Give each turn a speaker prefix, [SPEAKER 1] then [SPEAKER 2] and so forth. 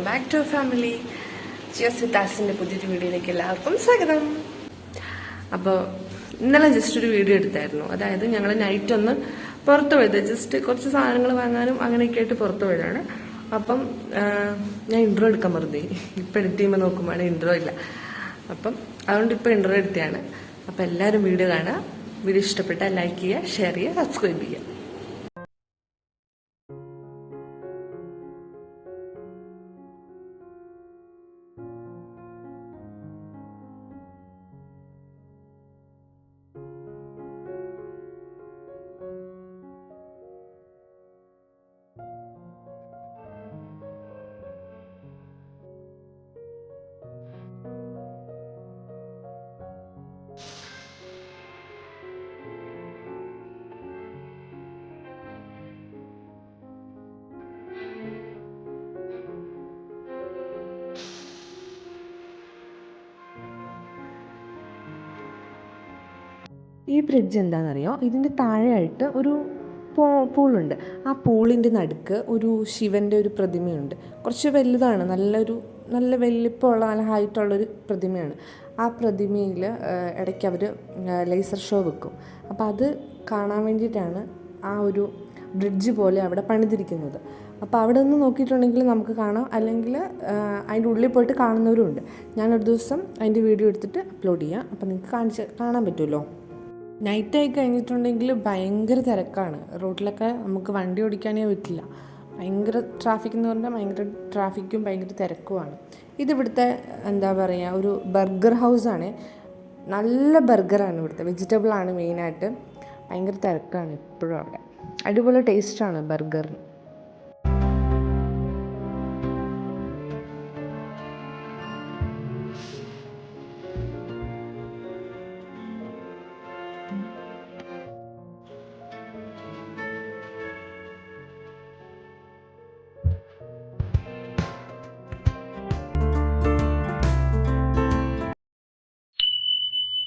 [SPEAKER 1] Back to family. ജിയോസ് വിത്താസിൻ്റെ പുതിയൊരു വീഡിയോയിലേക്ക് എല്ലാവർക്കും സ്വാഗതം. അപ്പോൾ ഇന്നലെ ജസ്റ്റ് ഒരു വീഡിയോ എടുത്തായിരുന്നു. അതായത് ഞങ്ങൾ നൈറ്റ് ഒന്ന് പുറത്ത് പോയത്, ജസ്റ്റ് കുറച്ച് സാധനങ്ങൾ വാങ്ങാനും അങ്ങനെയൊക്കെ ആയിട്ട് പുറത്ത് പോയതാണ്. അപ്പം ഞാൻ ഇൻട്രോ എടുക്കാൻ മറന്നു. ഇപ്പം എഡിറ്റ് ചെയ്യുമ്പോൾ നോക്കുമ്പോൾ ഇൻട്രോ ഇല്ല. അപ്പം അതുകൊണ്ട് ഇപ്പോൾ ഇൻട്രോ എടുത്തതാണ്. അപ്പം എല്ലാവരും വീഡിയോ കാണുക. വീഡിയോ ഇഷ്ടപ്പെട്ടാൽ ലൈക്ക് ചെയ്യുക, ഷെയർ ചെയ്യുക, സബ്സ്ക്രൈബ് ചെയ്യുക. ഈ ബ്രിഡ്ജ് എന്താണെന്നറിയോ? ഇതിൻ്റെ താഴെയായിട്ട് ഒരു പൂളുണ്ട്. ആ പൂളിൻ്റെ നടുക്ക് ഒരു ശിവൻ്റെ ഒരു പ്രതിമയുണ്ട്. കുറച്ച് വലുതാണ്, നല്ല വലിപ്പമുള്ള നല്ല ഹൈറ്റുള്ളൊരു പ്രതിമയാണ്. ആ പ്രതിമയിൽ ഇടയ്ക്ക് അവർ ലേസർ ഷോ വെക്കും. അപ്പോൾ അത് കാണാൻ വേണ്ടിയിട്ടാണ് ആ ഒരു ബ്രിഡ്ജ് പോലെ അവിടെ പണിതിരിക്കുന്നത്. അപ്പോൾ അവിടെ നിന്ന് നോക്കിയിട്ടുണ്ടെങ്കിൽ നമുക്ക് കാണാം, അല്ലെങ്കിൽ അതിൻ്റെ ഉള്ളിൽ പോയിട്ട് കാണുന്നവരുമുണ്ട്. ഞാനൊരു ദിവസം അതിൻ്റെ വീഡിയോ എടുത്തിട്ട് അപ്ലോഡ് ചെയ്യാം. അപ്പോൾ നിങ്ങൾക്ക് കാണാൻ പറ്റുമല്ലോ. നൈറ്റായി കഴിഞ്ഞിട്ടുണ്ടെങ്കിൽ ഭയങ്കര തിരക്കാണ്. റോഡിലൊക്കെ നമുക്ക് വണ്ടി ഓടിക്കാനേ പറ്റില്ല. ഭയങ്കര ട്രാഫിക് എന്ന് പറഞ്ഞാൽ ഭയങ്കര ട്രാഫിക്കും ഭയങ്കര തിരക്കുമാണ്. ഇതിവിടുത്തെ എന്താ പറയുക, ഒരു ബർഗർ ഹൗസാണ്. നല്ല ബർഗറാണ് ഇവിടുത്തെ, വെജിറ്റബിളാണ് മെയിനായിട്ട്. ഭയങ്കര തിരക്കാണ് എപ്പോഴും അവിടെ. അടിപൊളി ടേസ്റ്റാണ് ബർഗറിന്.